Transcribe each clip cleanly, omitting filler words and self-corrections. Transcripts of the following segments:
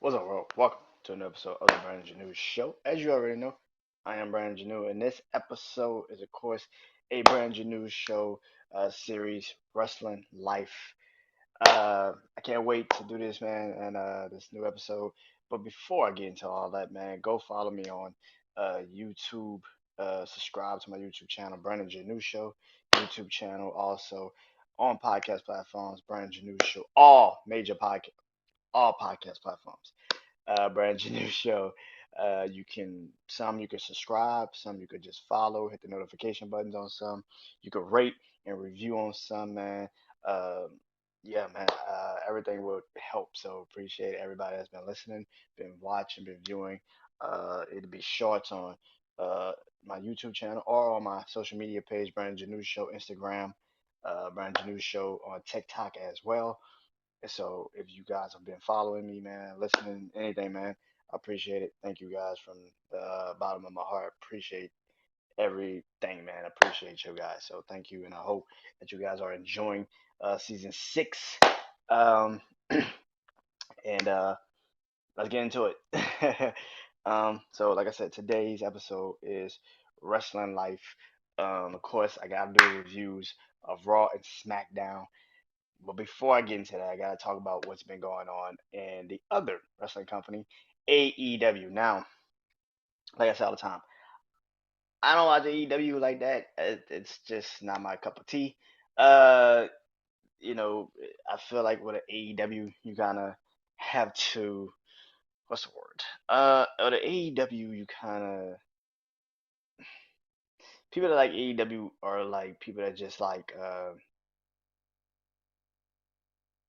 What's up, world? Welcome to another episode of the BrandonJaneauShow. As you already know, I am Brandon Janeau, and this episode is, of course, a BrandonJaneauShow series, Wrestling Life. I can't wait to do this, man, and this new episode. But before I get into all that, man, go follow me on YouTube. Subscribe to my YouTube channel, Brandon Janeau Show YouTube channel. Also on podcast platforms, Brandon Janeau Show, all podcast platforms. BrandonJaneauShow. You can subscribe, some you could just follow, hit the notification buttons on some. You could rate and review on some, man. Um, yeah, man. Everything would help. So appreciate everybody that's been listening, been watching, been viewing. It'll be shorts on my YouTube channel or on my social media page, Brandon Janeau Show, Instagram, Brandon Janeau Show on TikTok as well. And so if you guys have been following me, man, listening, anything, man, I appreciate it. Thank you guys from the bottom of my heart. Appreciate everything, man. Appreciate you guys. So thank you, and I hope that you guys are enjoying season 6. Um, and let's get into it. So like I said, today's episode is Wrestling Life. Of course, I gotta do reviews of Raw and SmackDown. But before I get into that, I gotta talk about what's been going on in the other wrestling company, AEW. Now, like I say all the time, I don't watch AEW like that. It's just not my cup of tea. Uh, you know, I feel like with an AEW, you kind of have to, what's the word? With the AEW, you kind of people that like AEW are like people that just like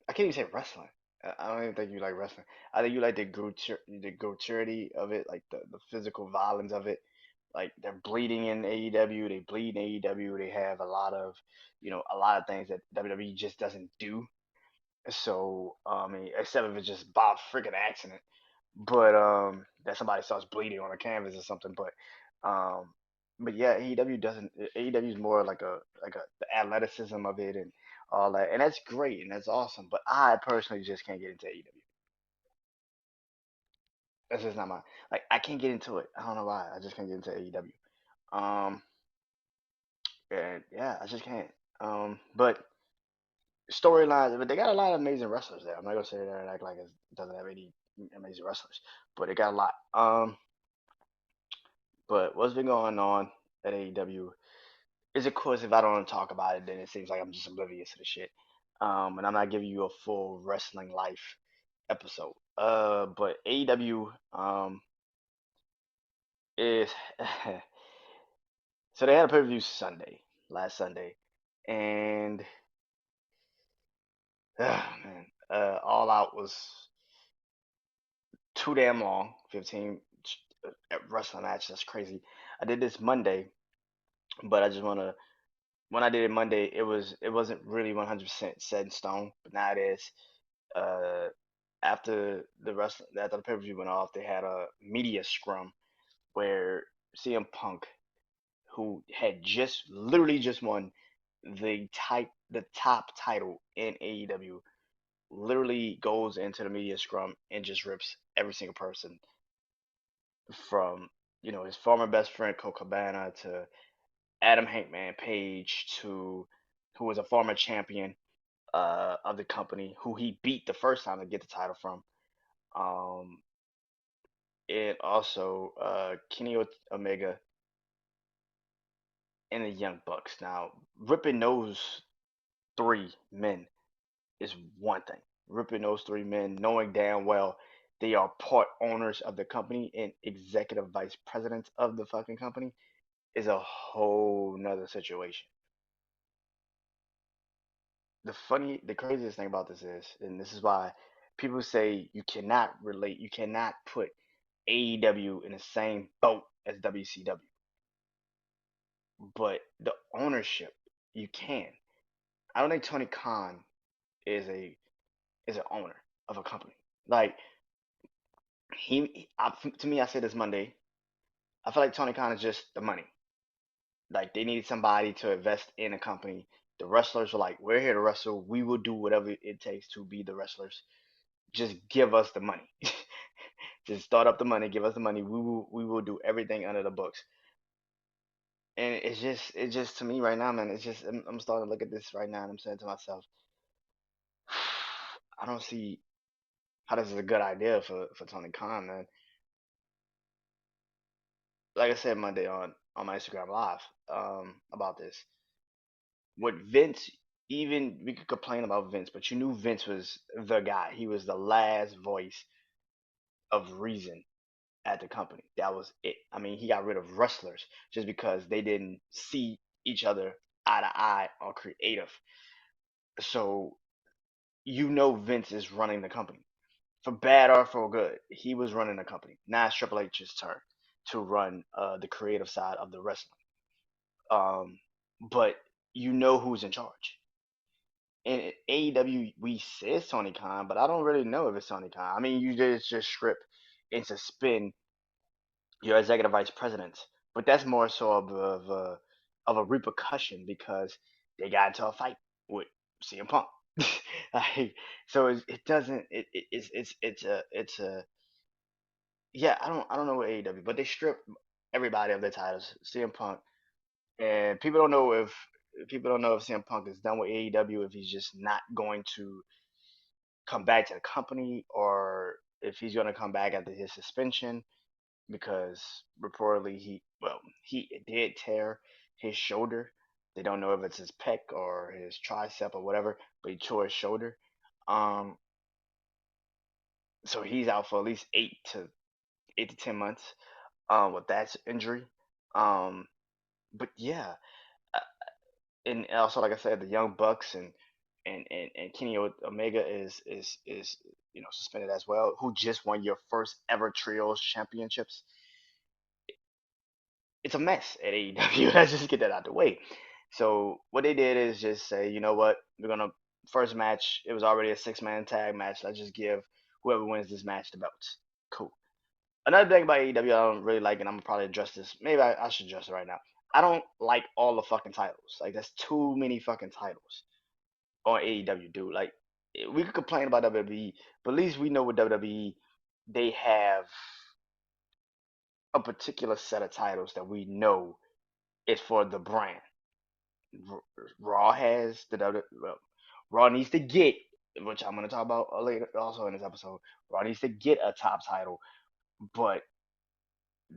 I can't even say wrestling. I don't even think you like wrestling. I think you like the gratuity of it, like the physical violence of it. Like they're bleeding in AEW, they bleed in AEW. They have a lot of, a lot of things that WWE just doesn't do. So, I mean, except if it's just by freaking accident, but that somebody starts bleeding on a canvas or something. Um, but yeah, AEW doesn't. AEW is more like the athleticism of it and all that, and that's great and that's awesome. But I personally just can't get into AEW. That's just not my like. I can't get into it. I don't know why. I just can't get into AEW. Um, and yeah, I just can't. But storylines, but they got a lot of amazing wrestlers there. I'm not gonna say that and act like it doesn't have any amazing wrestlers, but it got a lot. But what's been going on at AEW is, of course, if I don't talk about it, then it seems like I'm just oblivious to the shit. And I'm not giving you a full wrestling life episode. But AEW is so they had a pay-per-view last Sunday, and man, All Out was too damn long. 15 wrestling match. That's crazy. I did this Monday, but I just wanna when I did it Monday, it wasn't really 100% set in stone, but now it is. Uh, after the pay per view went off, they had a media scrum where CM Punk, who had just literally just won the top title in AEW, literally goes into the media scrum and just rips every single person from his former best friend Colt Cabana to Adam Hankman Page to who was a former champion of the company, who he beat the first time to get the title from. Um, and also Kenny Omega and the Young Bucks. Now, ripping those 3 men is one thing. Ripping those 3 men, knowing damn well they are part owners of the company and executive vice presidents of the fucking company, is a whole nother situation. The craziest thing about this is, and this is why people say you cannot put AEW in the same boat as WCW, but the ownership, you can. I don't think Tony Khan is a is an owner of a company. Like to me, I said this Monday. I feel like Tony Khan is just the money. Like they needed somebody to invest in a company. The wrestlers were like, "We're here to wrestle. We will do whatever it takes to be the wrestlers. Just give us the money." Just start up the money, give us the money. We will do everything under the books. And it's just to me right now, man. It's just I'm starting to look at this right now, and I'm saying to myself, I don't see how this is a good idea for Tony Khan, man. Like I said Monday on my Instagram live about this. With Vince, even we could complain about Vince, but you knew Vince was the guy. He was the last voice of reason at the company. That was it. I mean, he got rid of wrestlers just because they didn't see each other eye to eye on creative. So you know Vince is running the company. For bad or for good, he was running the company. Now it's Triple H's turn to run the creative side of the wrestling. Um, but you know who's in charge. In AEW, we say Tony Khan, but I don't really know if it's Tony Khan. I mean, you just strip and suspend your executive vice presidents, but that's more so of a repercussion because they got into a fight with CM Punk. Like, so it doesn't it's a yeah, I don't know what AEW, but they strip everybody of their titles. CM Punk, and people don't know if CM Punk is done with AEW, if he's just not going to come back to the company, or if he's going to come back after his suspension, because reportedly he did tear his shoulder. They don't know if it's his pec or his tricep or whatever, but he tore his shoulder. Um, so he's out for at least 8 to 10 months with that injury. Um, but yeah, uh, and also like I said, the Young Bucks and Kenny Omega is suspended as well, who just won your first ever trios championships. It's a mess at AEW. Let's just get that out the way. So what they did is just say, you know what, we're gonna first match. It was already a 6-man tag match. Let's just give whoever wins this match the belts. Cool. Another thing about AEW I don't really like, and I'm gonna probably address this. Maybe I should address it right now. I don't like all the fucking titles. Like, that's too many fucking titles on AEW, dude. Like, we could complain about WWE, but at least we know with WWE they have a particular set of titles that we know is for the brand. Raw has well, Raw needs to get, which I'm gonna talk about later, also in this episode. Raw needs to get a top title, but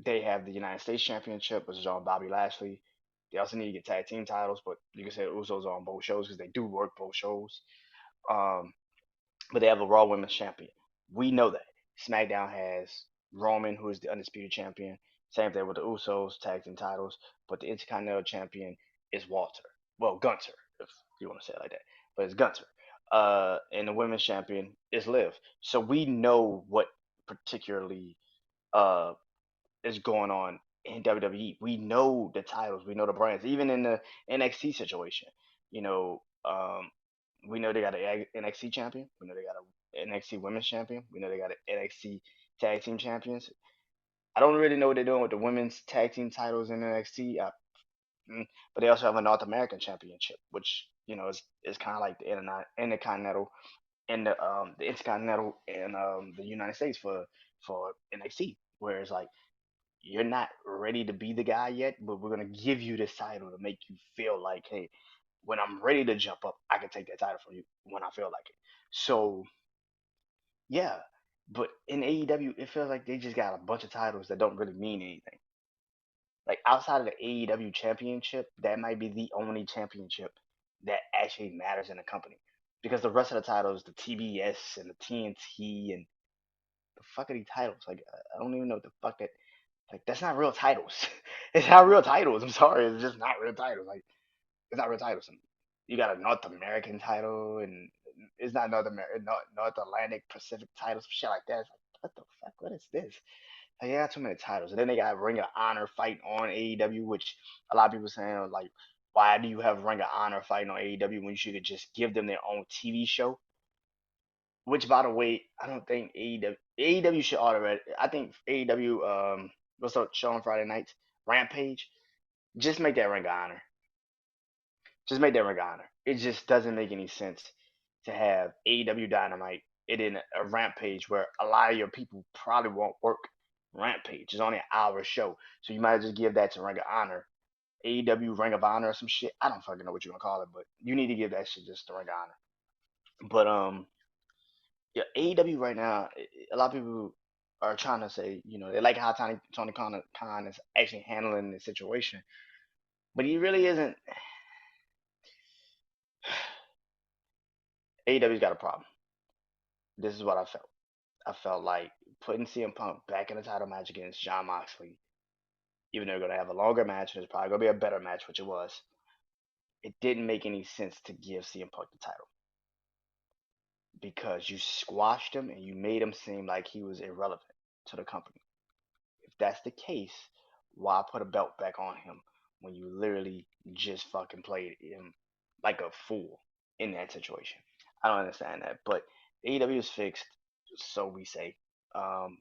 they have the United States Championship, which is on Bobby Lashley. They also need to get tag team titles, but you can say Usos are on both shows because they do work both shows. Um, but they have a Raw Women's Champion. We know that. SmackDown has Roman, who is the undisputed champion. Same thing with the Usos tag team titles, but the Intercontinental Champion is Walter. Well, Gunter, if you want to say it like that, but it's Gunter. And the Women's Champion is Liv. So we know what particularly uh is going on in WWE. We know the titles, we know the brands, even in the NXT situation. You know, we know they got an NXT champion. We know they got an NXT Women's Champion. We know they got an NXT Tag Team Champions. I don't really know what they're doing with the women's tag team titles in NXT, but they also have a North American Championship, which is kind of like the Intercontinental and the Intercontinental and the United States for NXT. Whereas, like, you're not ready to be the guy yet, but we're gonna give you this title to make you feel like, hey, when I'm ready to jump up, I can take that title from you when I feel like it. So yeah, but in AEW, it feels like they just got a bunch of titles that don't really mean anything. Like, outside of the AEW championship, that might be the only championship that actually matters in the company. Because the rest of the titles, the TBS and the TNT and the fuck are these titles? Like, I don't even know what the fuck that. Like, that's not real titles. It's not real titles. I'm sorry, it's just not real titles. Like, it's not real titles. You got a North American title, and it's not North Atlantic Pacific titles, shit like that. It's like, what the fuck? What is this? Like, they got too many titles, and then they got Ring of Honor fight on AEW, which a lot of people saying, like, why do you have Ring of Honor fighting on AEW when you should just give them their own TV show? Which, by the way, I don't think AEW should already. I think AEW what's up show on Friday nights, Rampage. Just make that Ring of Honor. Just make that Ring of Honor. It just doesn't make any sense to have AEW Dynamite it in a Rampage where a lot of your people probably won't work Rampage. It's only an hour show, so you might just give that to Ring of Honor, AEW Ring of Honor or some shit. I don't fucking know what you want to call it, but you need to give that shit just to Ring of Honor. But yeah, AEW right now, a lot of people are trying to say, they like how Tony Khan is actually handling the situation, but he really isn't. AEW's got a problem. This is what I felt. I felt like putting CM Punk back in the title match against Jon Moxley, even though they're gonna have a longer match and it's probably gonna be a better match, which it was. It didn't make any sense to give CM Punk the title because you squashed him and you made him seem like he was irrelevant to the company. If that's the case, why put a belt back on him when you literally just fucking played him like a fool in that situation? I don't understand that. But AEW is fixed, so we say.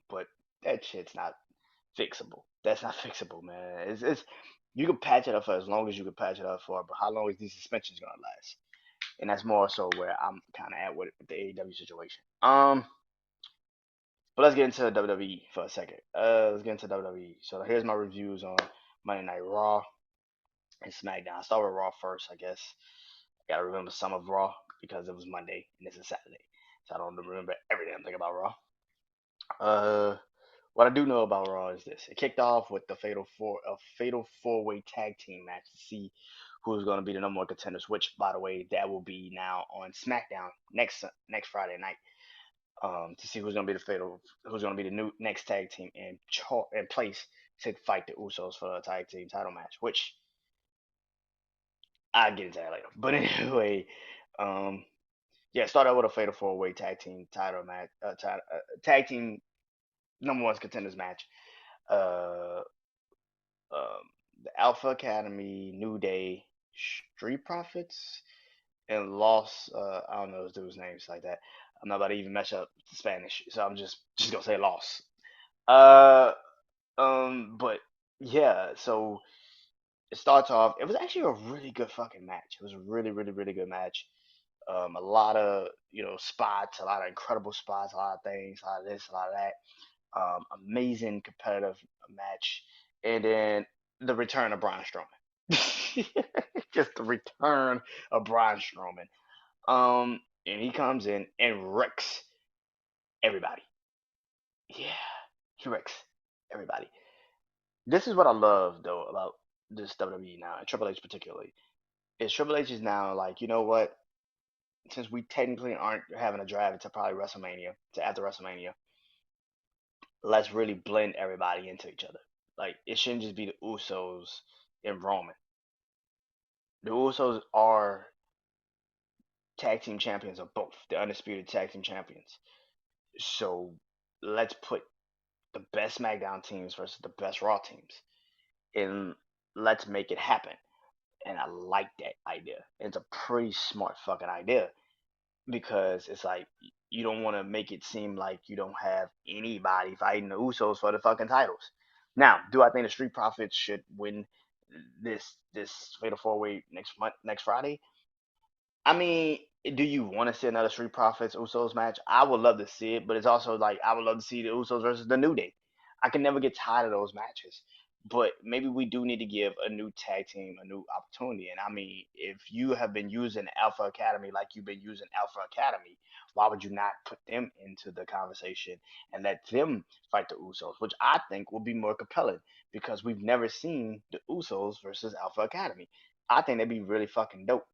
But that shit's not fixable. That's not fixable, man. It's you can patch it up for as long as you can patch it up for, but how long is these suspensions gonna last? And that's more so where I'm kind of at with the AEW situation. But let's get into WWE for a second. Let's get into WWE. So here's my reviews on Monday Night Raw and SmackDown. I'll start with Raw first, I guess. I gotta remember some of Raw because it was Monday and this is Saturday, so I don't remember every damn thing about Raw. Uh, what I do know about Raw is this: it kicked off with a fatal four-way tag team match to see who's going to be the number one contenders. Which, by the way, that will be now on SmackDown next Friday night. To see who's going to be the new next tag team in place to fight the Usos for the tag team title match. Which I'll get into that later. But anyway, um, yeah, start out with a fatal four-way tag team title match, tag team number one contenders match. Uh, the Alpha Academy, New Day, Street Profits, and Lost. I don't know those dudes' names like that. I'm not about to even mess up the Spanish, so I'm just gonna say Lost. Uh, but yeah, so it starts off. It was actually a really good fucking match. It was a really, really, really good match. A lot of spots, a lot of incredible spots, a lot of things, a lot of this, a lot of that. Amazing competitive match, and then the return of Braun Strowman. Just the return of Braun Strowman. And he comes in and wrecks everybody. Yeah, he wrecks everybody. This is what I love though about this WWE now, and Triple H particularly. Is Triple H is now like, you know what? Since we technically aren't having a drive to probably WrestleMania, to after WrestleMania, let's really blend everybody into each other. Like it shouldn't just be the Usos and Roman. The Usos are tag team champions of both, the undisputed tag team champions. So let's put the best SmackDown teams versus the best Raw teams, and let's make it happen. And I like that idea. It's a pretty smart fucking idea because it's like you don't want to make it seem like you don't have anybody fighting the Usos for the fucking titles. Now, do I think the Street Profits should win this Fatal Four Way next Friday? I mean, do you want to see another Street Profits Usos match? I would love to see it, but it's also like I would love to see the Usos versus the New Day. I can never get tired of those matches. But maybe we do need to give a new tag team a new opportunity. And I mean, if you have been using Alpha Academy like you've been using Alpha Academy, why would you not put them into the conversation and let them fight the Usos, which I think will be more compelling because we've never seen the Usos versus Alpha Academy. I think that'd be really fucking dope.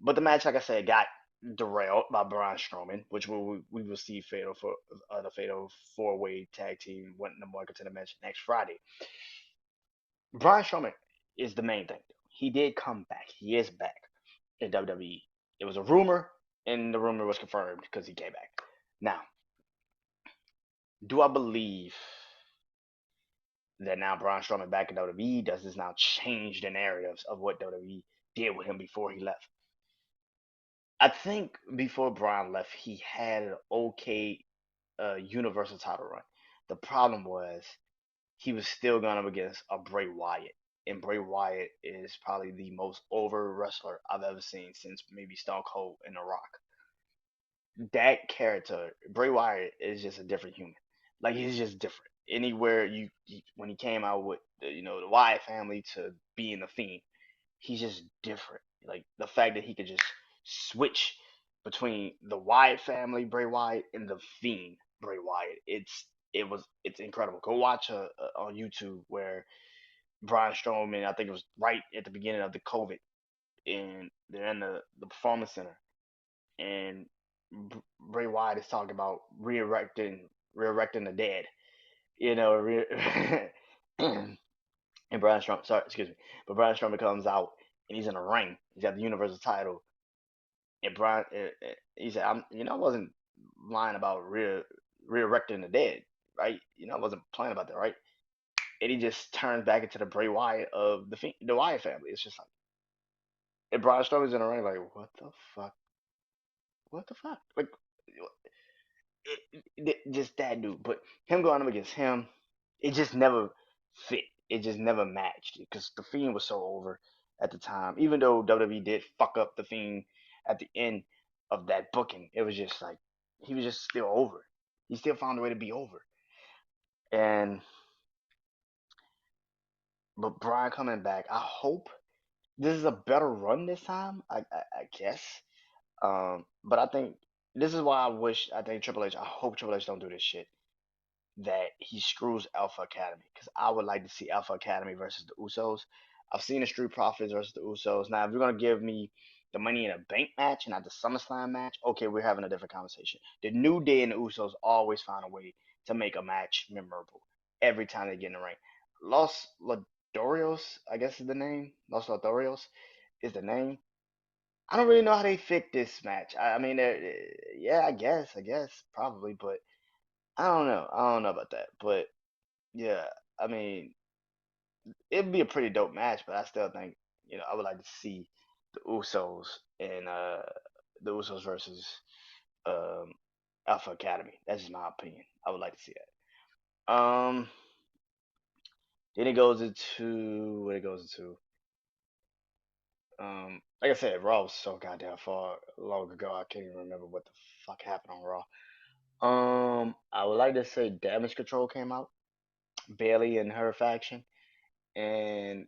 But the match, like I said, got derailed by Braun Strowman, which we will see fatal for the fatal four-way tag team winning the market to the match next Friday. Braun Strowman is the main thing. He did come back. He is back in WWE. It was a rumor, and the rumor was confirmed because he came back. Now, do I believe that now Braun Strowman back in WWE? Does this now change the narratives of what WWE did with him before he left? I think before Braun left, he had an okay Universal title run. The problem was he was still going up against a Bray Wyatt, and Bray Wyatt is probably the most over wrestler I've ever seen since maybe Stone Cold and The Rock. that character, Bray Wyatt, is just a different human. Like he's just different. Anywhere when he came out with the Wyatt family to being the Fiend, he's just different. Like the fact that he could just switch between the Wyatt family, Bray Wyatt, and the Fiend, Bray Wyatt. It's incredible. Go watch on YouTube where Braun Strowman, I think it was right at the beginning of the COVID, and they're in the performance center, and Bray Wyatt is talking about re-erecting the dead. You know, and Braun Strowman, sorry, excuse me, but Braun Strowman comes out and he's in a ring. He's got the Universal title, and he said, I wasn't lying about re-erecting the dead, right? I wasn't playing about that, right? And he just turns back into the Bray Wyatt of the Wyatt family. It's just like, and Braun Strowman's in a ring, like, what the fuck? What the fuck? Like, just that dude. But him going up against him, it just never fit. It just never matched because the Fiend was so over at the time. Even though WWE did fuck up the Fiend at the end of that booking, it was just like he was just still over. He still found a way to be over. And but Brian coming back, I hope this is a better run this time. I guess. But I think this is why I think Triple H. I hope Triple H don't do this shit that he screws Alpha Academy because I would like to see Alpha Academy versus the Usos. I've seen the Street Profits versus the Usos. Now, if you're gonna give me the Money in a Bank match and not the SummerSlam match, okay, we're having a different conversation. The New Day and the Usos always find a way to make a match memorable every time they get in the ring. Los Lodorios, I guess is the name. Los Lodorios is the name. I don't really know how they fit this match. I mean, yeah, I guess, probably, but I don't know. I don't know about that, but yeah, I mean, it'd be a pretty dope match, but I still think, I would like to see the Usos and the Usos versus um Alpha Academy. That's just my opinion. I would like to see that. Then it goes into what it goes into. Like I said, Raw was so goddamn far long ago. I can't even remember what the fuck happened on Raw. I would like to say Damage Control came out, Bailey and her faction, and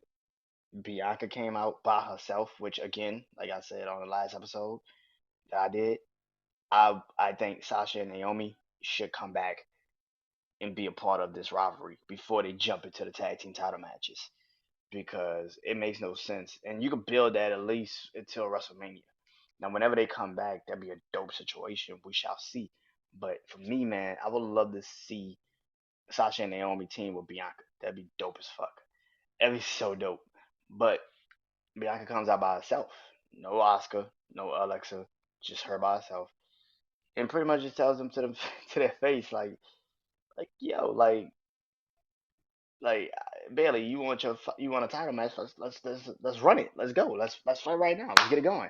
Bianca came out by herself, which again, like I said on the last episode that I did, I think Sasha and Naomi should come back and be a part of this rivalry before they jump into the tag team title matches because it makes no sense. And you could build that at least until WrestleMania. Now, whenever they come back, that'd be a dope situation. We shall see. But for me, man, I would love to see Sasha and Naomi team with Bianca. That'd be dope as fuck. That'd be so dope. But Bianca comes out by herself. No Oscar, no Alexa, just her by herself. And pretty much just tells them to them to their face, like yo, like Bailey, you want a title match? Let's run it. Let's go. Let's fight right now. Let's get it going.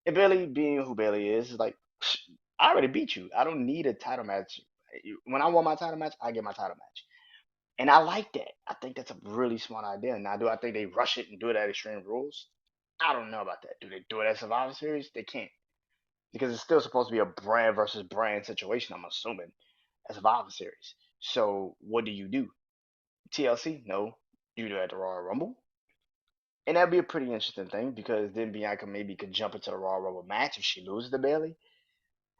And Bailey, being who Bailey is like I already beat you. I don't need a title match. When I want my title match, I get my title match. And I like that. I think that's a really smart idea. Now, do I think they rush it and do it at Extreme Rules? I don't know about that. Do they do it at Survivor Series? They can't because it's still supposed to be a brand versus brand situation. I'm assuming as Survivor Series. So what do you do? TLC? No. You do it at the Royal Rumble, and that'd be a pretty interesting thing because then Bianca maybe could jump into the Royal Rumble match if she loses to Bailey.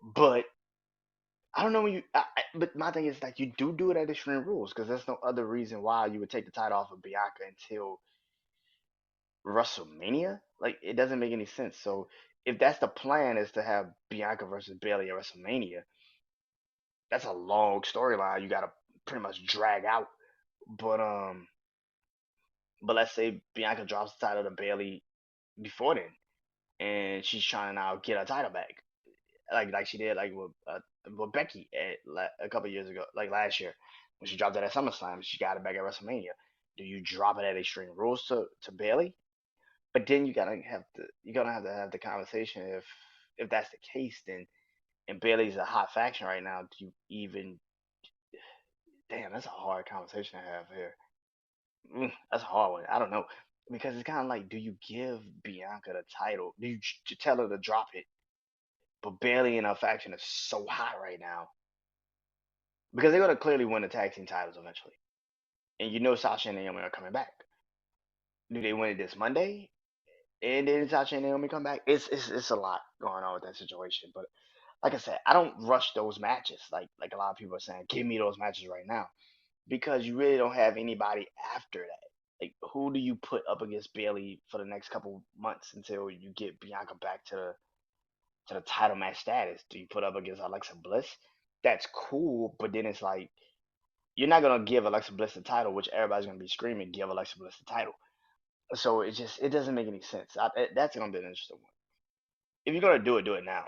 But I don't know when but my thing is like you do it at Extreme Rules because there's no other reason why you would take the title off of Bianca until WrestleMania. Like it doesn't make any sense. So if that's the plan is to have Bianca versus Bailey at WrestleMania, that's a long storyline you gotta pretty much drag out. But but let's say Bianca drops the title to Bailey before then, and she's trying to now get her title back, like she did like with Becky a couple years ago, like last year when she dropped it at SummerSlam, she got it back at WrestleMania. Do you drop it at Extreme Rules to Bailey? But then you're gonna have to have the conversation if that's the case, then and Bailey's a hot faction right now. Do you even damn? That's a hard conversation to have here. That's a hard one. I don't know because it's kind of like, do you give Bianca the title? Do you tell her to drop it But Bailey and her faction is so hot right now because they're gonna clearly win the tag team titles eventually, and you know Sasha and Naomi are coming back. Do they win it this Monday? And then Sasha and Naomi come back. It's a lot going on with that situation. But like I said, I don't rush those matches. Like a lot of people are saying, give me those matches right now because you really don't have anybody after that. Like who do you put up against Bailey for the next couple months until you get Bianca back to the title match status? Do you put up against Alexa Bliss? That's cool, but then it's like you're not gonna give Alexa Bliss the title, which everybody's gonna be screaming, give Alexa Bliss the title. So it doesn't make any sense. That's gonna be an interesting one. If you're gonna do it now.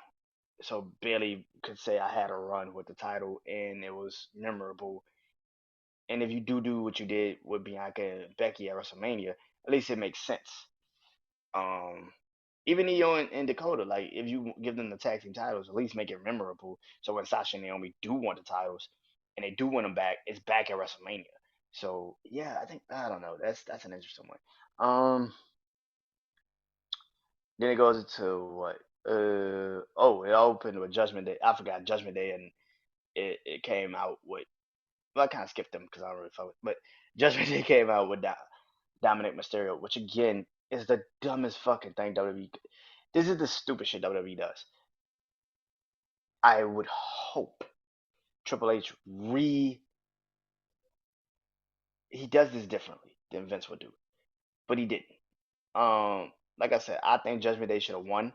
So Bailey could say I had a run with the title and it was memorable. And if you do what you did with Bianca and Becky at WrestleMania, at least it makes sense. Um, Even Io and Dakota, like if you give them the tag team titles, at least make it memorable. So when Sasha and Naomi do want the titles and they do win them back, it's back at WrestleMania. So yeah, I don't know. That's an interesting one. Then it goes into what? It opened with Judgment Day. I forgot Judgment Day, and it came out with. Well, I kind of skipped them because I don't really fuck with. But Judgment Day came out with Dominic Mysterio, which again is the dumbest fucking thing WWE. This is the stupid shit WWE does. I would hope Triple H he does this differently than Vince would do, but he didn't. Like I said, I think Judgment Day should have won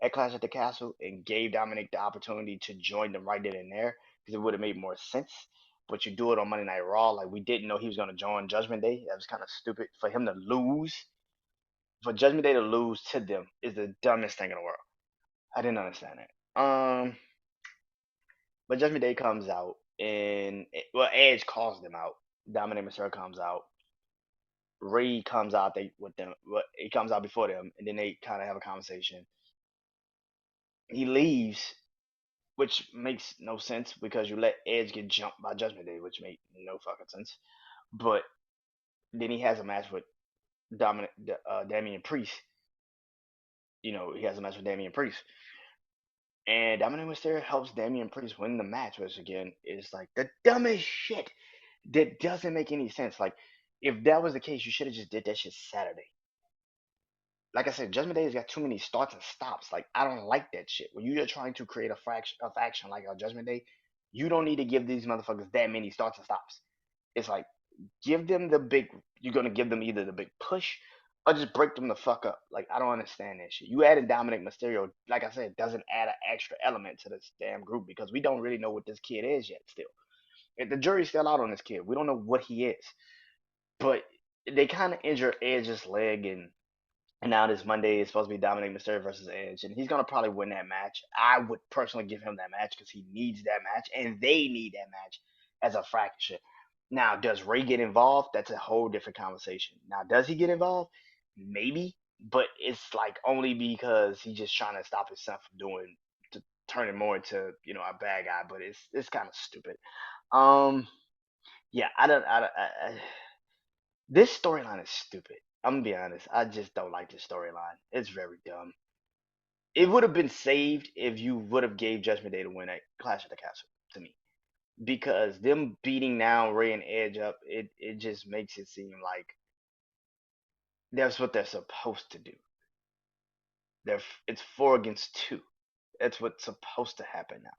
at Clash at the Castle and gave Dominic the opportunity to join them right then and there because it would have made more sense. But you do it on Monday Night Raw, like we didn't know he was gonna join Judgment Day. That was kind of stupid for him to lose. For Judgment Day to lose to them is the dumbest thing in the world. I didn't understand it. But Judgment Day comes out and well, Edge calls them out. Dominic Mysterio comes out. Ray comes out they with them. Well, he comes out before them, and then they kind of have a conversation. He leaves, which makes no sense because you let Edge get jumped by Judgment Day, which made no fucking sense. But then he has a match with Damian Priest. You know, he has a match with Damian Priest, and Dominic Mysterio helps Damian Priest win the match, which again is like the dumbest shit that doesn't make any sense. Like, if that was the case, you should have just did that shit Saturday. Like I said, Judgment Day has got too many starts and stops. Like, I don't like that shit. When you're trying to create a faction like a Judgment Day, you don't need to give these motherfuckers that many starts and stops. It's like give them the big. You're gonna give them either the big push or just break them the fuck up. Like I don't understand that shit. You added Dominic Mysterio, like I said, doesn't add an extra element to this damn group because we don't really know what this kid is yet. Still, the jury's still out on this kid. We don't know what he is. But they kind of injured Edge's leg, and now this Monday is supposed to be Dominic Mysterio versus Edge, and he's gonna probably win that match. I would personally give him that match because he needs that match, and they need that match as a fraction. Now, does Ray get involved? That's a whole different conversation. Now, does he get involved? Maybe, but it's like only because he's just trying to stop his son from doing to turning more into a bad guy. But it's kind of stupid. Um, yeah, this storyline is stupid. I'm gonna be honest. I just don't like this storyline. It's very dumb. It would have been saved if you would have gave Judgment Day to win at Clash of the Castle to me, because them beating now Ray and Edge up, it just makes it seem like that's what they're supposed to do. It's 4 against 2. That's what's supposed to happen now.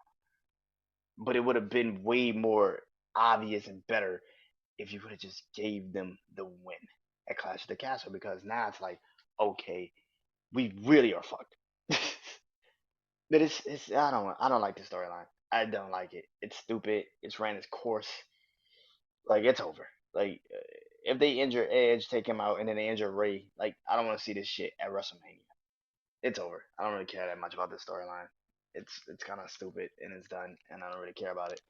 But it would have been way more obvious and better if you would have just gave them the win at Clash of the Castle, because now it's like, okay, we really are fucked. But it's I don't like the storyline. I don't like it. It's stupid. It's ran its course. Like it's over. Like if they injure Edge, take him out, and then they injure Ray, like I don't want to see this shit at WrestleMania. It's over. I don't really care that much about this storyline. It's kind of stupid and it's done, and I don't really care about it.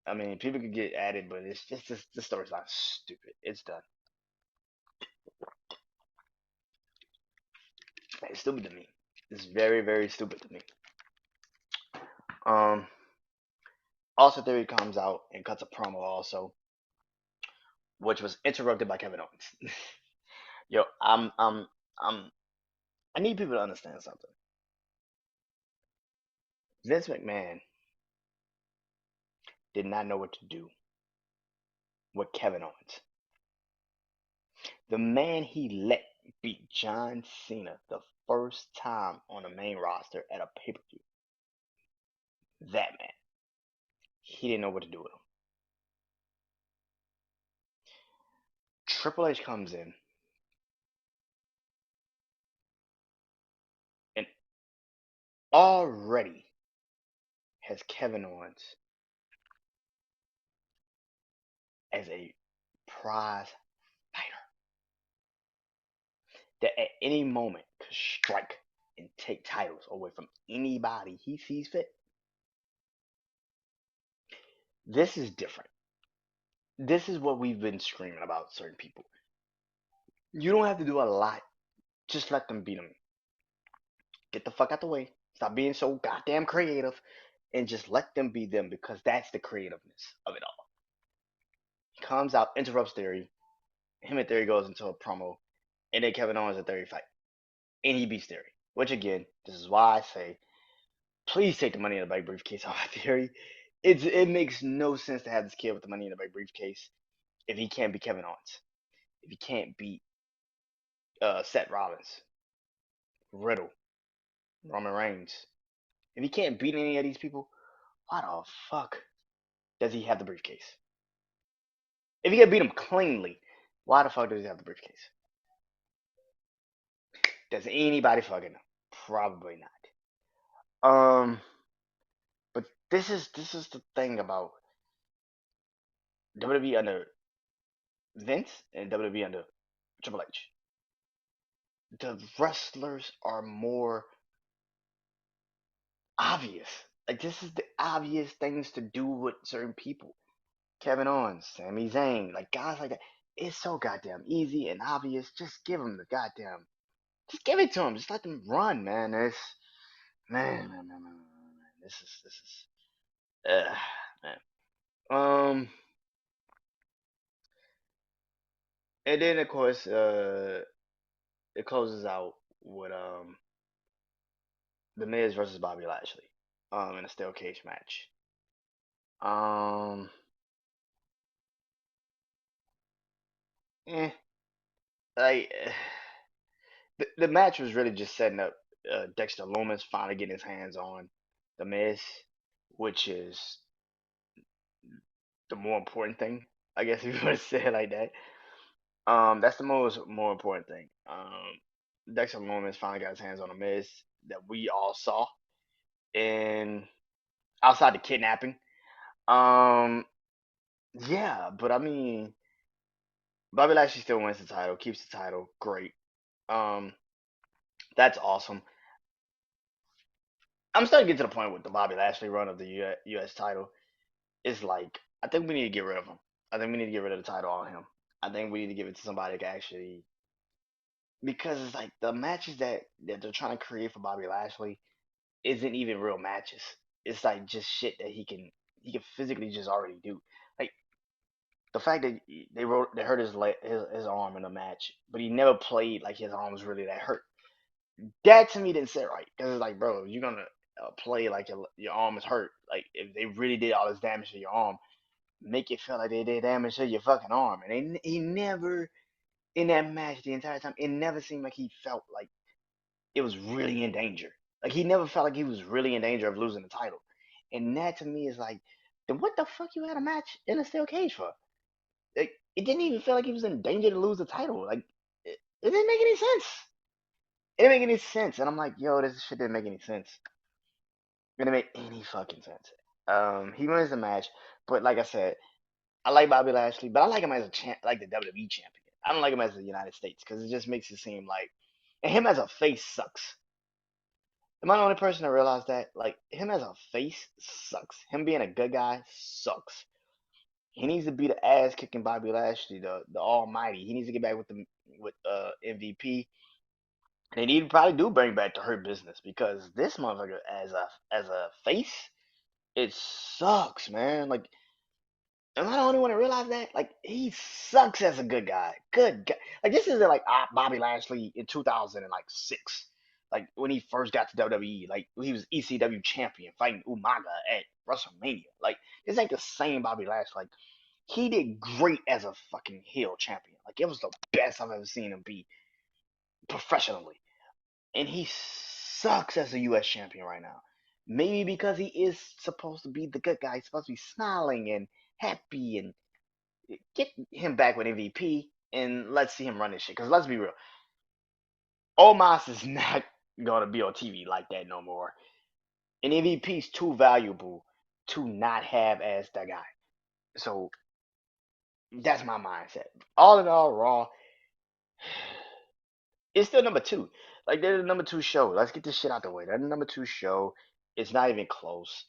I mean, people could get added, but it's just this storyline stupid. It's done. It's stupid to me. It's very very stupid to me. Um, Also, Theory comes out and cuts a promo also, which was interrupted by Kevin Owens. Yo, I'm I need people to understand something. Vince McMahon did not know what to do with Kevin Owens. The man he let beat John Cena the first time on the main roster at a pay per view. That man, he didn't know what to do with him. Triple H comes in and already has Kevin Owens as a prize fighter that at any moment could strike and take titles away from anybody he sees fit. This is different. This is what we've been screaming about certain people. You don't have to do a lot. Just let them beat them. Get the fuck out the way. Stop being so goddamn creative and just let them be them because that's the creativeness of it all. He comes out, interrupts Theory. Him and Theory goes into a promo. And then Kevin Owens and Theory fight. And he beats Theory. Which again, this is why I say, please take the money in the bank briefcase off of Theory. It makes no sense to have this kid with the money in the bank briefcase if he can't beat Kevin Owens. If he can't beat Seth Rollins, Riddle, Roman Reigns. If he can't beat any of these people, why the fuck does he have the briefcase? If he can beat him cleanly, why the fuck does he have the briefcase? Does anybody fucking know? Probably not. But this is the thing about WWE under Vince and WWE under Triple H. The wrestlers are more obvious. Like this is the obvious things to do with certain people. Kevin Owens, Sami Zayn, like guys like that. It's so goddamn easy and obvious. Just give them the goddamn. Just give it to them. Just let them run, man. It's man. This is man. And then of course, it closes out with the Miz versus Bobby Lashley, in a steel cage match. Um, eh, like the match was really just setting up Dexter Lumis finally getting his hands on the Miz, which is the more important thing, I guess if you want to say it like that. That's the more important thing. Dexter Lumis finally got his hands on the Miz that we all saw, and outside the kidnapping. Um, yeah, but I mean, Bobby Lashley still wins the title, keeps the title, great. Um, that's awesome. I'm starting to get to the point with the Bobby Lashley run of the US title. It's like I think we need to get rid of him. I think we need to get rid of the title on him. I think we need to give it to somebody that can actually because it's like the matches that they're trying to create for Bobby Lashley isn't even real matches. It's like just shit that he can physically just already do. Like the fact that they hurt his arm in a match, but he never played like his arm was really that hurt. That to me didn't sit right because it's like, bro, you're gonna play like your arm is hurt. Like if they really did all this damage to your arm, make it feel like they did damage to your fucking arm. And he never in that match the entire time. It never seemed like he felt like it was really in danger. Like he never felt like he was really in danger of losing the title. And that to me is like, then what the fuck you had a match in a steel cage for? Like, it didn't even feel like he was in danger to lose the title. Like it didn't make any sense. It didn't make any sense. And I'm like, yo, this shit didn't make any sense. It didn't make any fucking sense. He wins the match, but like I said, I like Bobby Lashley, but I like him as a like the WWE champion. I don't like him as the United States because it just makes it seem like, and him as a face sucks. Am I the only person to realize that? Like him as a face sucks. Him being a good guy sucks. He needs to be the ass kicking Bobby Lashley, the Almighty. He needs to get back with the with MVP. They need to probably do bring back the Hurt Business because this motherfucker as a face, it sucks, man. Like, am I the only one to realize that? Like, he sucks as a good guy. Good guy. Like, this isn't like Bobby Lashley in 2006. Like when he first got to WWE, like he was ECW champion fighting Umaga at WrestleMania. Like this ain't the same Bobby Lashley. Like he did great as a fucking heel champion. Like it was the best I've ever seen him be professionally. And he sucks as a US champion right now. Maybe because he is supposed to be the good guy. He's supposed to be smiling and happy and get him back with MVP and let's see him run this shit. Because let's be real, Omos is not gonna be on TV like that no more. And MVP's too valuable to not have as that guy. So that's my mindset. All in all, Raw, it's still number two. Like they're the number two show. Let's get this shit out the way. They're the number two show. It's not even close.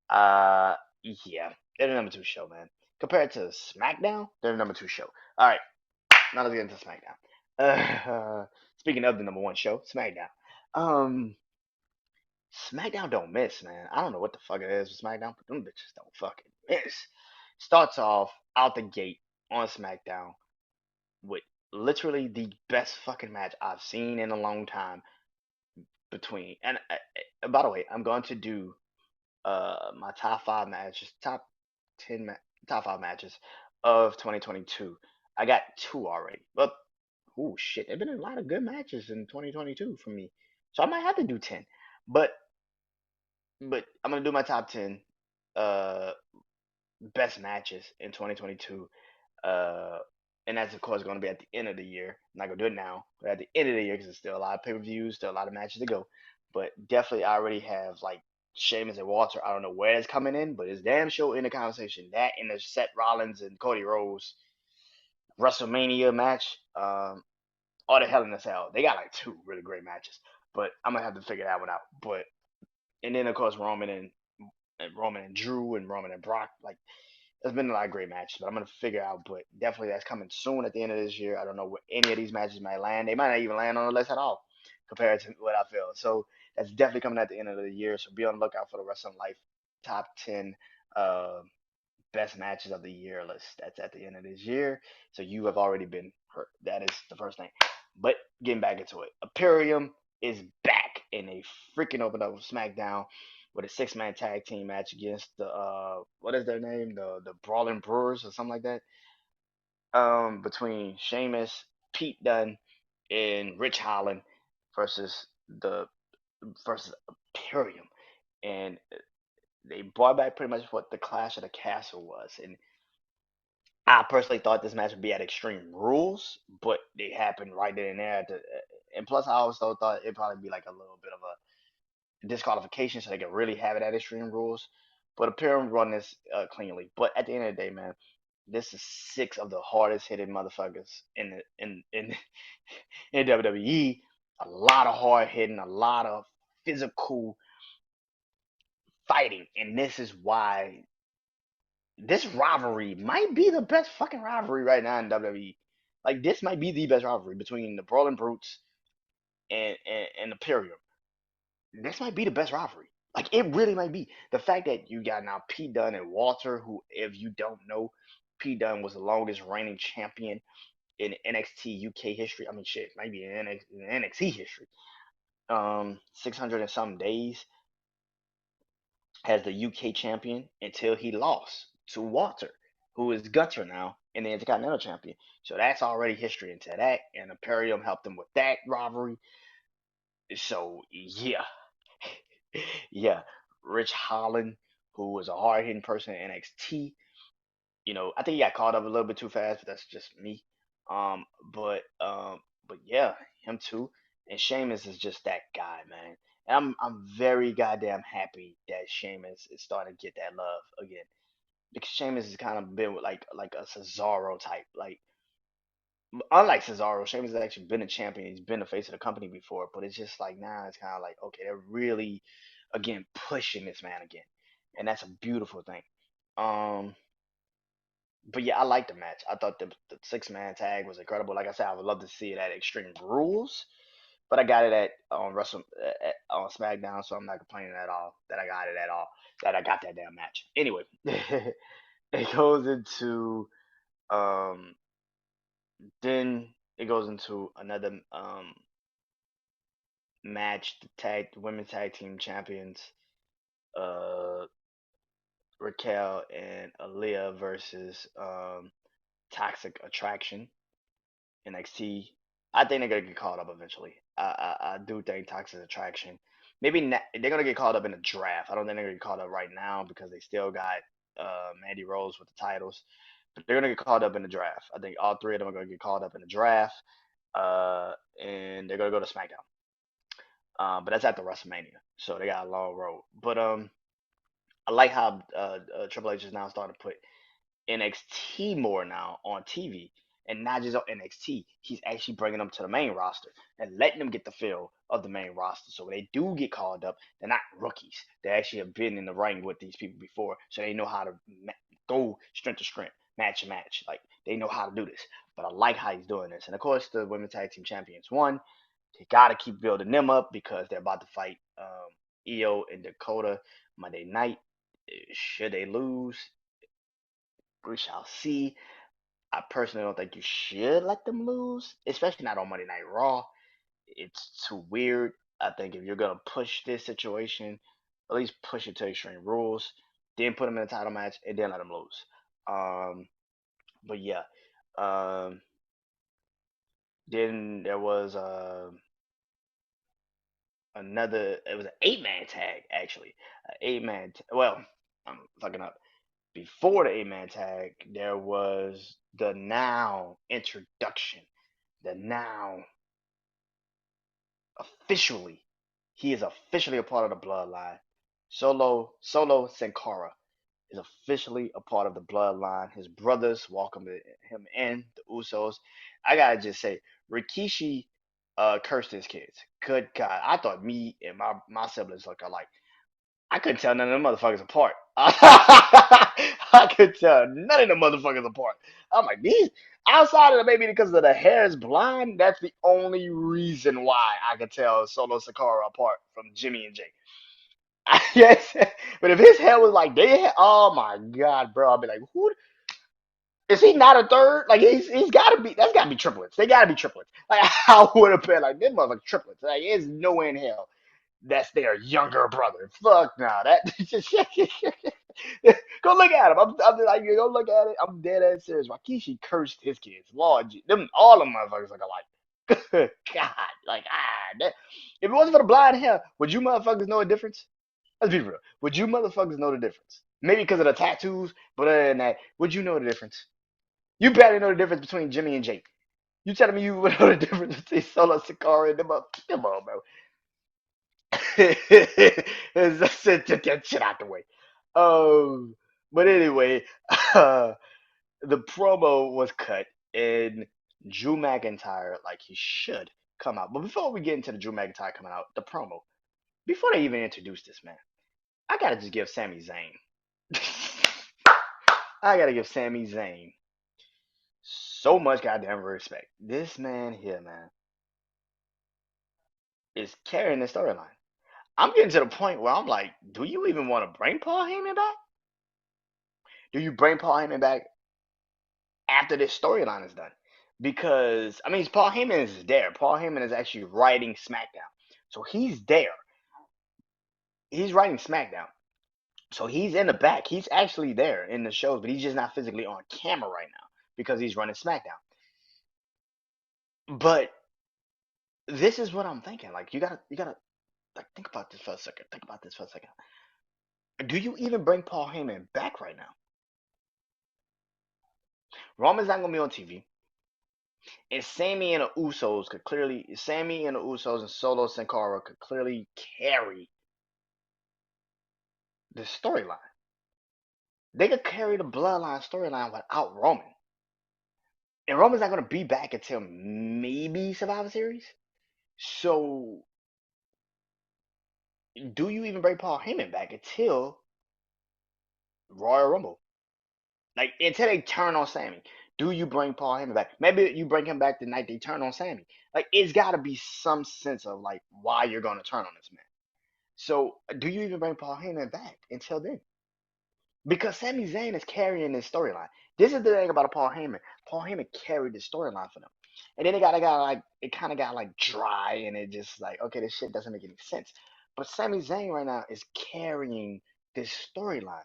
Uh, yeah, they're the number two show, man. Compared to SmackDown, they're the number two show. All right, now let's get into SmackDown. Speaking of the number one show, SmackDown. Um, SmackDown don't miss, man. I don't know what the fuck it is with SmackDown, but them bitches don't fucking miss. Starts off out the gate on SmackDown with literally the best fucking match I've seen in a long time between. And by the way, I'm going to do my top five matches, top five matches of 2022. I got two already, but oh shit, there've been a lot of good matches in 2022 for me, so I might have to do 10. But I'm gonna do my top 10 uh best matches in 2022. Uh, and that's of course going to be at the end of the year. I'm not gonna do it now, but at the end of the year because there's still a lot of pay-per-views, still a lot of matches to go. But definitely, I already have like Sheamus and Walter. I don't know where it's coming in, but it's damn sure in the conversation. That in the Seth Rollins and Cody Rhodes WrestleMania match, or the Hell in a Cell. They got like two really great matches, but I'm gonna have to figure that one out. But and then of course Roman and Drew and Roman and Brock. Like there's been a lot of great matches, but I'm gonna figure out. But definitely that's coming soon at the end of this year. I don't know where any of these matches might land. They might not even land on the list at all, compared to what I feel. So that's definitely coming at the end of the year. So be on the lookout for the Wrestling Life top 10 uh, best matches of the year list. That's at the end of this year. So you have already been hurt. That is the first thing. But getting back into it, Imperium is back and they freaking opened up SmackDown with a six-man tag team match against the what is their name? The Brawling Brewers or something like that. Between Sheamus, Pete Dunne, and Rich Holland versus the versus Imperium. And they brought back pretty much what the Clash of the Castle was. And I personally thought this match would be at Extreme Rules, but it happened right then and there. And plus, I also thought it'd probably be like a little bit of a disqualification, so they could really have it at Extreme Rules. But Imperium run this cleanly. But at the end of the day, man, this is six of the hardest hitting motherfuckers in WWE. A lot of hard hitting, a lot of physical fighting, and this is why this rivalry might be the best fucking rivalry right now in WWE. Like this might be the best rivalry between the Brawling Brutes and Imperium. This might be the best rivalry. Like it really might be. The fact that you got now P Dunne and Walter, who if you don't know, P Dunne was the longest reigning champion in NXT UK history. I mean shit, maybe in NXT history. 600 and some days as the UK champion until he lost to Walter, who is Gunter now and the Intercontinental champion. So that's already history into that, and Imperium helped him with that rivalry. So yeah, yeah. Rich Holland, who was a hard hitting person in NXT, I think he got caught up a little bit too fast, but that's just me. Um, but um, but yeah, him too. And Sheamus is just that guy, man. And I'm very goddamn happy that Sheamus is starting to get that love again. Because Sheamus has kind of been with like a Cesaro type. Like unlike Cesaro, Sheamus has actually been a champion. He's been the face of the company before, but it's just like now it's kind of like okay, they're really again pushing this man again, and that's a beautiful thing. Um, but yeah, I liked the match. I thought the six-man tag was incredible. Like I said, I would love to see it at Extreme Rules, but I got it at on SmackDown, so I'm not complaining at all that I got it at all. That I got that damn match. Anyway, it goes into um then it goes into another match, the women's tag team champions, uh, Raquel and Aaliyah versus Toxic Attraction, NXT. I think they're gonna get called up eventually. I do think Toxic Attraction. Maybe they're gonna get called up in the draft. I don't think they're gonna get called up right now because they still got Mandy Rose with the titles, but they're gonna get called up in the draft. I think all three of them are gonna get called up in the draft, uh, and they're gonna go to SmackDown. But that's after WrestleMania, so they got a long road. But I like how Triple H is now starting to put NXT more now on TV, and not just on NXT. He's actually bringing them to the main roster and letting them get the feel of the main roster. So when they do get called up, they're not rookies. They actually have been in the ring with these people before, so they know how to go strength to strength, match to match. Like they know how to do this. But I like how he's doing this. And of course, the women's tag team champions won. They got to keep building them up because they're about to fight Io and Dakota Monday night. Should they lose, we shall see. I personally don't think you should let them lose, especially not on Monday Night Raw. It's too weird. I think if you're gonna push this situation, at least push it to Extreme Rules, then put them in a title match, and then let them lose. Um, but yeah, um, then there was another. It was an 8-man tag actually. Well, I'm fucking up. Before the 8-man tag, there was the now introduction. The now officially, he is officially a part of the bloodline. Solo Sankara is officially a part of the bloodline. His brothers welcomed him in, the Usos. I gotta just say, Rikishi cursed his kids. Good God. I thought me and my siblings look alike. I couldn't tell none of them motherfuckers apart. I could tell none of them motherfuckers apart. I'm like, these outside of maybe because of the hair is blonde, that's the only reason why I could tell Solo Sakura apart from Jimmy and Jake. Yes, but if his hair was like they had, oh my god, bro, I'd be like, who is he not a third? Like he's gotta be that's gotta be triplets. They gotta be triplets. Like I would have been like, this motherfucker triplets. Like there's no way in hell that's their younger brother. Fuck no, that go look at him. I'm like, go look at it. I'm dead ass serious. Rikishi cursed his kids. Lord, them all them motherfuckers look alike. God, like if it wasn't for the blind hair, would you motherfuckers know a difference? Let's be real. Would you motherfuckers know the difference? Maybe because of the tattoos, but other than that, would you know the difference? You barely know the difference between Jimmy and Jake. You telling me you would know the difference between Solo Sakara and them up? Come on, bro. Let's get that shit out the way. But anyway, uh, the promo was cut, and Drew McIntyre, like he should, come out. But before we get into the Drew McIntyre coming out, the promo, before they even introduce this man, I gotta just give Sami Zayn. I gotta give Sami Zayn so much goddamn respect. This man here, man, is carrying the storyline. I'm getting to the point where I'm like, do you even want to bring Paul Heyman back? Do you bring Paul Heyman back after this storyline is done? Because I mean, Paul Heyman is there. Paul Heyman is actually writing SmackDown, so he's there. He's writing SmackDown, so he's in the back. He's actually there in the shows, but he's just not physically on camera right now because he's running SmackDown. But this is what I'm thinking. Like you gotta like think about this for a second. Think about this for a second. Do you even bring Paul Heyman back right now? Roman's not gonna be on TV. And Sammy and the Usos and Solo Sin Cara could clearly carry the storyline. They could carry the bloodline storyline without Roman. And Roman's not gonna be back until maybe Survivor Series. So do you even bring Paul Heyman back until Royal Rumble? Like until they turn on Sammy. Do you bring Paul Heyman back? Maybe you bring him back the night they turn on Sammy. Like it's gotta be some sense of like why you're gonna turn on this man. So do you even bring Paul Heyman back until then? Because Sami Zayn is carrying this storyline. This is the thing about Paul Heyman. Paul Heyman carried this storyline for them. And then it got like it kind of got like dry, and it just like okay, this shit doesn't make any sense. But Sami Zayn right now is carrying this storyline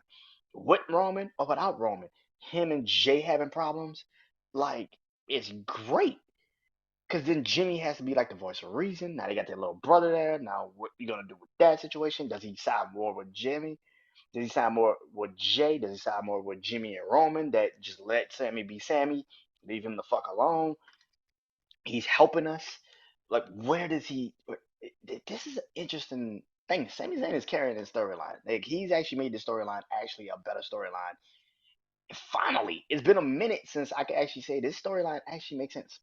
with Roman or without Roman. Him and Jay having problems, like it's great. Cause then Jimmy has to be like the voice of reason. Now they got their little brother there. Now what you gonna do with that situation? Does he side more with Jimmy? Does he side more with Jay? Does he side more with Jimmy and Roman that just let Sammy be Sammy, leave him the fuck alone? He's helping us. Like where does he? This is an interesting thing. Sami Zayn is carrying his storyline. Like he's actually made the storyline actually a better storyline. Finally, it's been a minute since I could actually say this storyline actually makes sense.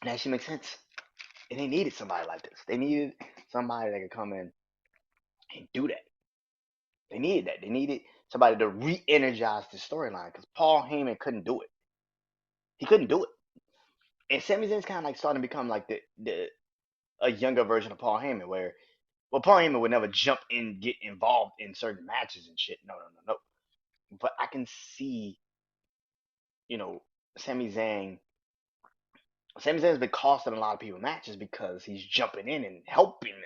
It actually makes sense. And they needed somebody like this. They needed somebody that could come in and do that. They needed that. They needed somebody to re-energize the storyline because Paul Heyman couldn't do it. He couldn't do it. And Sami Zayn's kind of like starting to become like the a younger version of Paul Heyman, where well, Paul Heyman would never jump in, get involved in certain matches and shit. No, no, no, no. But I can see, you know, Sami Zayn. Sami Zayn's been costing a lot of people matches because he's jumping in and helping them.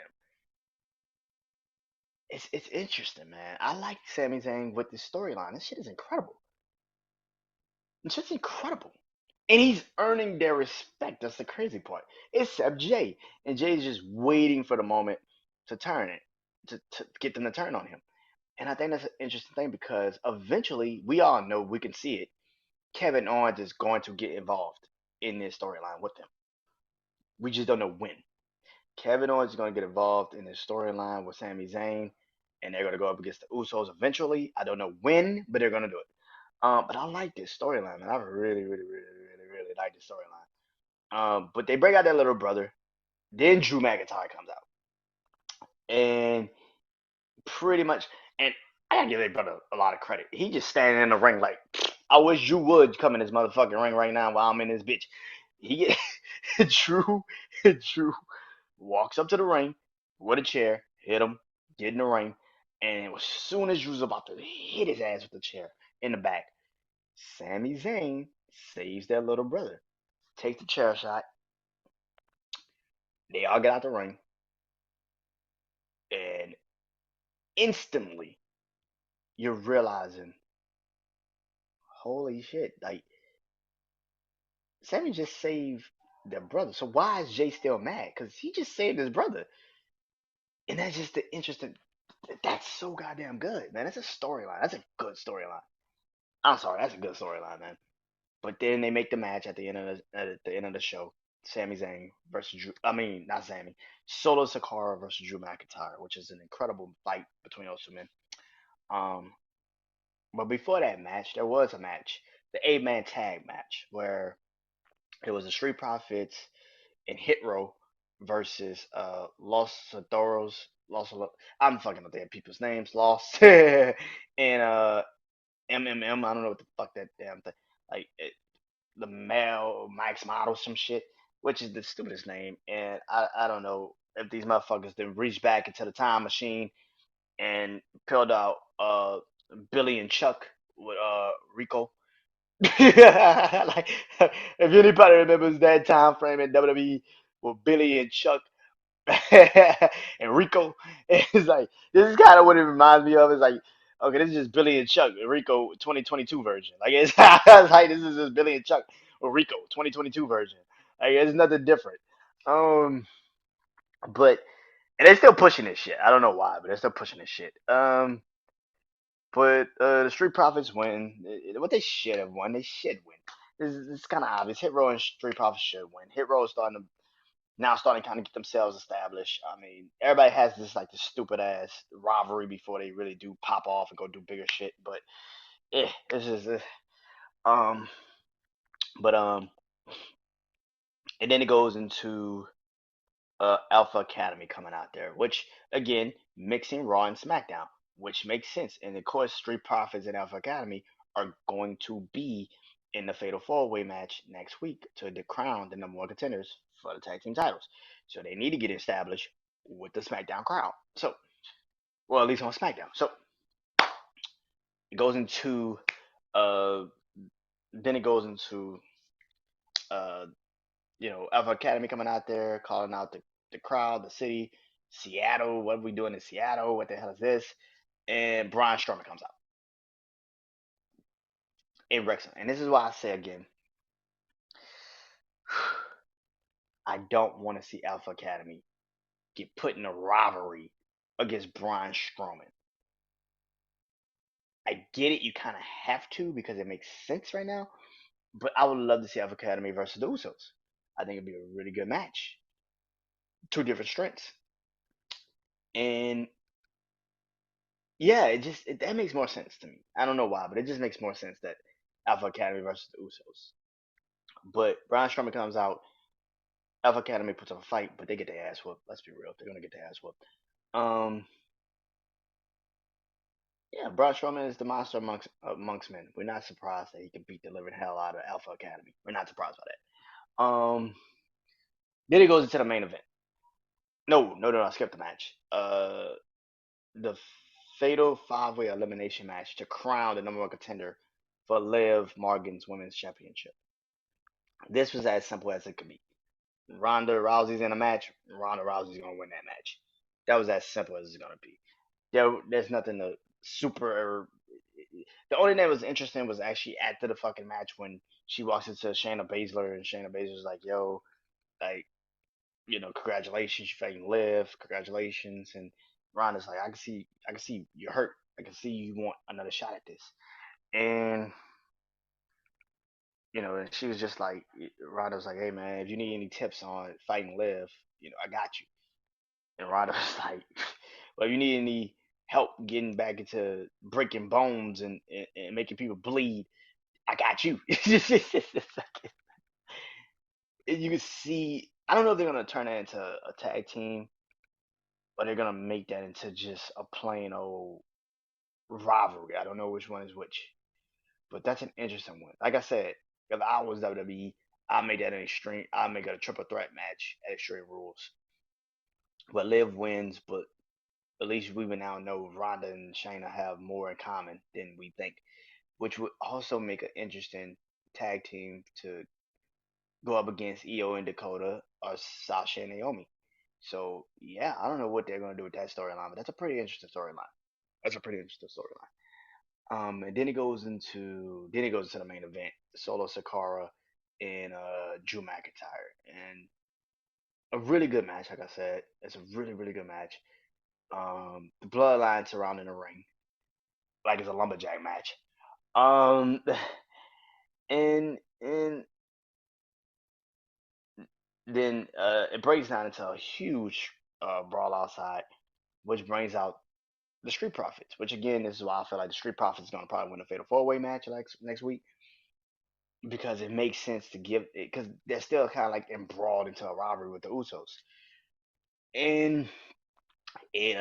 It's interesting, man. I like Sami Zayn with this storyline. This shit is incredible. It's just incredible. And he's earning their respect. That's the crazy part. Except Jay. And Jay's just waiting for the moment to turn it, to get them to turn on him. And I think that's an interesting thing because eventually, we all know, we can see it. Kevin Owens is going to get involved in this storyline with them. We just don't know when. Kevin Owens is going to get involved in this storyline with Sami Zayn, and they're going to go up against the Usos eventually. I don't know when, but they're going to do it. But I like this storyline, man. I really, really, really, really, really like this storyline. But they break out their little brother. Then Drew McIntyre comes out, and pretty much, and I gotta give their brother a lot of credit. He just standing in the ring like, I wish you would come in this motherfucking ring right now while I'm in this bitch. He Drew, Drew walks up to the ring with a chair, hit him, get in the ring, and as soon as Drew's about to hit his ass with the chair in the back, Sami Zayn saves their little brother, takes the chair shot. They all get out the ring, and instantly you're realizing, holy shit, like Sammy just saved their brother. So why is Jay still mad? Because he just saved his brother. And that's just the interesting. That's so goddamn good, man. That's a storyline. That's a good storyline. I'm sorry, that's a good storyline, man. But then they make the match at the end of the show. Sami Zayn versus Drew. I mean, not Sami. Solo Sakara versus Drew McIntyre, which is an incredible fight between those two men. Um, but before that match, there was a match, the 8-man tag match, where it was the Street Profits and Hit Row versus Los Sodoros. I'm fucking up their people's names. Lost and MMM. I don't know what the fuck that damn thing. Like the male Max Model some shit, which is the stupidest name. And I don't know if these motherfuckers then reach back into the time machine and peeled out Billy and Chuck with Rico. Like if anybody remembers that time frame in WWE with Billy and Chuck and Rico, it's like this is kind of what it reminds me of. It's like okay, this is just Billy and Chuck, Rico 2022 version. Like it's like this is just Billy and Chuck with Rico 2022 version. Like it's nothing different. Um, but and they're still pushing this shit. I don't know why, but they're still pushing this shit. But the Street Profits win. What they should have won, they should win. It's kind of obvious. Hit Row and Street Profits should win. Hit Row is starting to kind of get themselves established. I mean, everybody has this like this stupid ass rivalry before they really do pop off and go do bigger shit. But this is um, but and then it goes into Alpha Academy coming out there, which again mixing Raw and SmackDown, which makes sense. And of course, Street Profits and Alpha Academy are going to be in the Fatal 4-Way match next week to crown the number one contenders for the tag team titles. So they need to get established with the SmackDown crowd. So, well, at least on SmackDown. So it goes into uh Then it goes into uh, Alpha Academy coming out there, calling out the crowd, the city, Seattle. What are we doing in Seattle? What the hell is this? And Braun Strowman comes out in Wrexham. And this is why I say again, I don't want to see Alpha Academy get put in a rivalry against Braun Strowman. I get it, you kind of have to because it makes sense right now, but I would love to see Alpha Academy versus the Usos. I think it'd be a really good match. Two different strengths. And yeah, that makes more sense to me. I don't know why, but it just makes more sense that Alpha Academy versus the Usos. But Braun Strowman comes out, Alpha Academy puts up a fight, but they get their ass whooped. Let's be real, they're gonna get their ass whooped. Um, yeah, Braun Strowman is the monster amongst men. We're not surprised that he can beat the living hell out of Alpha Academy. We're not surprised by that. Then it goes into the main event. No, I skipped the match. The fatal five-way elimination match to crown the number one contender for Liv Morgan's Women's Championship. This was as simple as it could be. Ronda Rousey's in a match. Ronda Rousey's gonna win that match. That was as simple as it's gonna be. There's nothing to super. The only thing that was interesting was actually after the fucking match when she walks into Shayna Baszler and Shayna Baszler's like, "Yo, like, congratulations, you fucking live, congratulations." And Ronda's like, I can see you're hurt. I can see you want another shot at this. And and she was just like, Ronda was like, "Hey man, if you need any tips on fighting live, I got you." And Ronda was like, "Well, if you need any help getting back into breaking bones and making people bleed, I got you." You can see. I don't know if they're gonna turn that into a tag team, but they're gonna make that into just a plain old rivalry. I don't know which one is which, but that's an interesting one. Like I said, if I was WWE, I'd make that an extreme. I'd make it a triple threat match at Extreme Rules. But Liv wins, but at least we would now know Ronda and Shayna have more in common than we think, which would also make an interesting tag team to go up against Io and Dakota or Sasha and Naomi. So yeah, I don't know what they're gonna do with that storyline, but that's a pretty interesting storyline. That's a pretty interesting storyline. And then it goes into the main event, Solo Sakara and Drew McIntyre, and a really good match. Like I said, it's a really really good match. The bloodline surrounding the ring, like it's a lumberjack match. Um, and then it breaks down into a huge brawl outside, which brings out the Street Profits. Which again, this is why I feel like the Street Profits is gonna probably win a Fatal 4-Way match like next week because it makes sense to give it because they're still kind of like embroiled into a rivalry with the Usos, and it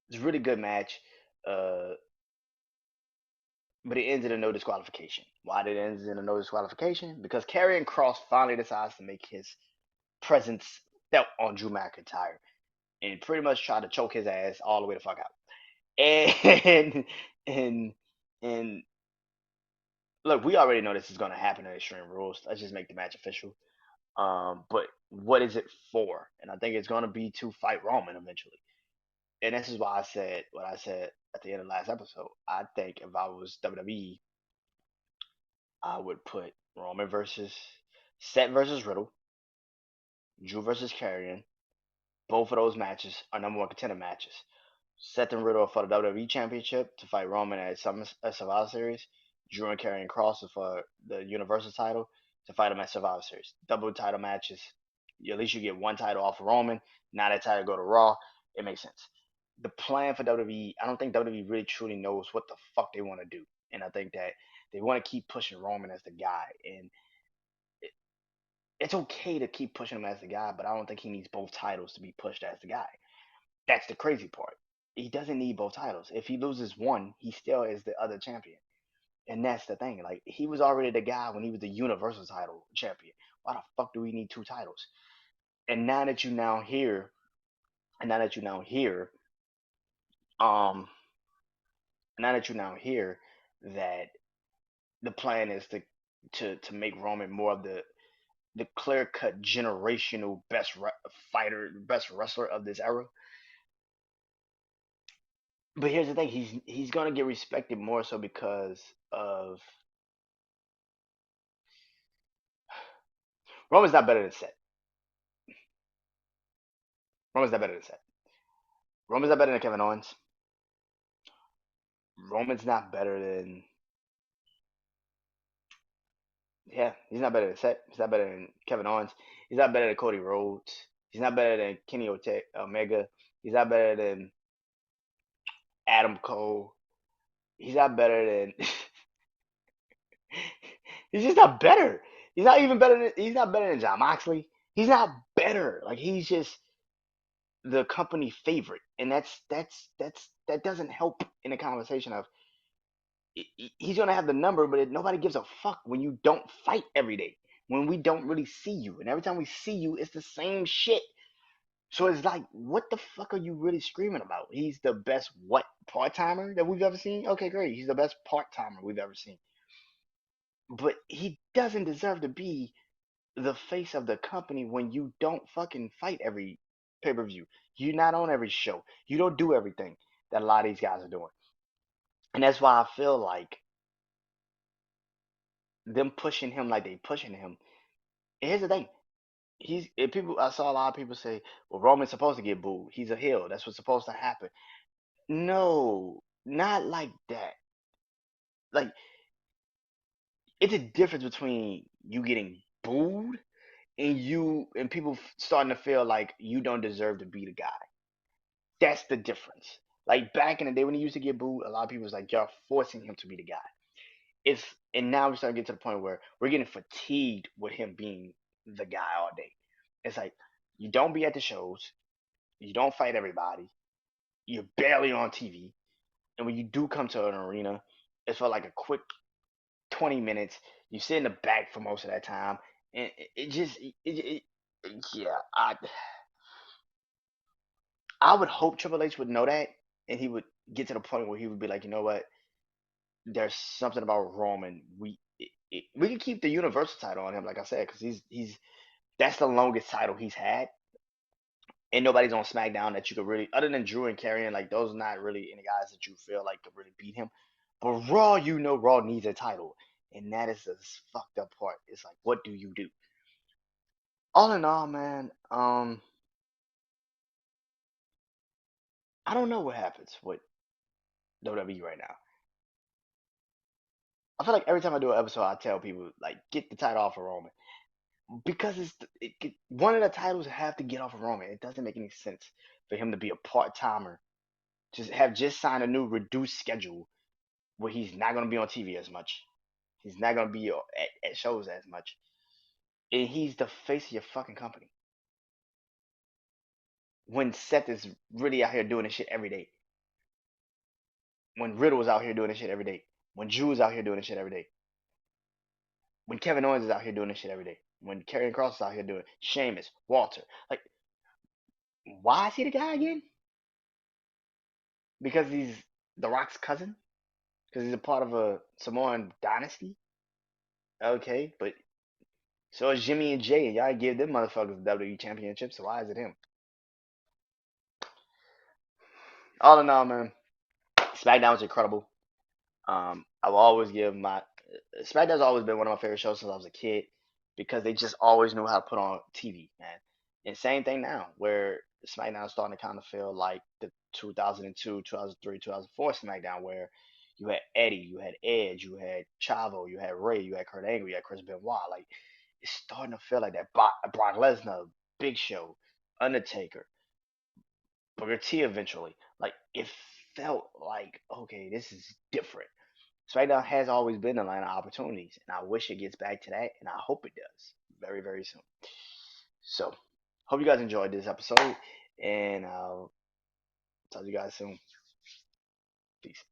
it's a really good match. Uh, but it ends in a no disqualification. Why did it end in a no disqualification? Because Karrion Cross finally decides to make his presence felt on Drew McIntyre and pretty much tried to choke his ass all the way the fuck out. And and and look, we already know this is gonna happen in Extreme Rules. Let's just make the match official. But what is it for? And I think it's gonna be to fight Roman eventually. And this is why I said what I said at the end of the last episode. I think if I was WWE, I would put Roman versus Seth versus Riddle, Drew versus Karrion. Both of those matches are number one contender matches. Seth and Riddle for the WWE Championship to fight Roman at Survivor Series. Drew and Karrion Cross for the Universal title to fight him at Survivor Series. Double title matches. At least you get one title off of Roman. Now that title go to Raw. It makes sense. The plan for WWE, I don't think WWE really truly knows what the fuck they want to do. And I think that they want to keep pushing Roman as the guy. And it's okay to keep pushing him as the guy, but I don't think he needs both titles to be pushed as the guy. That's the crazy part. He doesn't need both titles. If he loses one, he still is the other champion. And that's the thing. Like he was already the guy when he was the Universal title champion. Why the fuck do we need two titles? And now that you now hear, and now that you now hear, um, now that you now hear that the plan is to make Roman more of the clear cut generational fighter, best wrestler of this era. But here's the thing: he's gonna get respected more so because of Roman's not better than Seth. Roman's not better than Seth. Roman's not better than Kevin Owens. Roman's not better than yeah. He's not better than Seth. He's not better than Kevin Owens. He's not better than Cody Rhodes. He's not better than Kenny Omega. He's not better than Adam Cole. He's not better than. He's just not better. He's not even better than. He's not better than John Moxley. He's not better. Like he's just the company favorite, and that doesn't help in a conversation of he's gonna have the number, but nobody gives a fuck when you don't fight every day. When we don't really see you, and every time we see you, it's the same shit. So it's like, what the fuck are you really screaming about? He's the best what part timer that we've ever seen? Okay, great. He's the best part timer we've ever seen. But he doesn't deserve to be the face of the company when you don't fucking fight every pay per view. You're not on every show. You don't do everything that a lot of these guys are doing. And that's why I feel like them pushing him like they pushing him. And here's the thing. People I saw a lot of people say, well, Roman's supposed to get booed. He's a heel. That's what's supposed to happen. No, not like that. Like it's a difference between you getting booed and people starting to feel like you don't deserve to be the guy. That's the difference. Like back in the day when he used to get booed, a lot of people was like, "Y'all forcing him to be the guy." It's and now we're starting to get to the point where we're getting fatigued with him being the guy all day. It's like you don't be at the shows, you don't fight everybody, you're barely on TV, and when you do come to an arena, it's for like a quick 20 minutes. You sit in the back for most of that time, and it just yeah, I would hope Triple H would know that, and he would get to the point where he would be like, you know what? There's something about Roman. We can keep the Universal title on him, like I said, because he's that's the longest title he's had, and nobody's on SmackDown that you could really, other than Drew and Karrion, like those are not really any guys that you feel like could really beat him. But Raw, you know, Raw needs a title, and that is the fucked up part. It's like, what do you do? All in all, man, I don't know what happens with WWE right now. I feel like every time I do an episode, I tell people like get the title off of Roman because one of the titles have to get off of Roman. It doesn't make any sense for him to be a part timer. Just signed a new reduced schedule where he's not going to be on TV as much. He's not going to be at shows as much, and he's the face of your fucking company. When Seth is really out here doing this shit every day. When Riddle is out here doing this shit every day. When Drew is out here doing this shit every day. When Kevin Owens is out here doing this shit every day. When Karrion Cross is out here doing it. Sheamus, Walter. Like, why is he the guy again? Because he's The Rock's cousin? Because he's a part of a Samoan dynasty? Okay, but so is Jimmy and Jay, and y'all give them motherfuckers the WWE Championship, so why is it him? All in all, man, SmackDown was incredible. I will always give my SmackDown's always been one of my favorite shows since I was a kid because they just always knew how to put on TV, man. And same thing now, where SmackDown is starting to kind of feel like the 2002, 2003, 2004 SmackDown, where you had Eddie, you had Edge, you had Chavo, you had Ray, you had Kurt Angle, you had Chris Benoit. Like it's starting to feel like that. Brock Lesnar, Big Show, Undertaker, Booker T eventually. Like it felt like okay, this is different. SmackDown has always been the line of opportunities, and I wish it gets back to that, and I hope it does very, very soon. So, hope you guys enjoyed this episode, and I'll talk to you guys soon. Peace.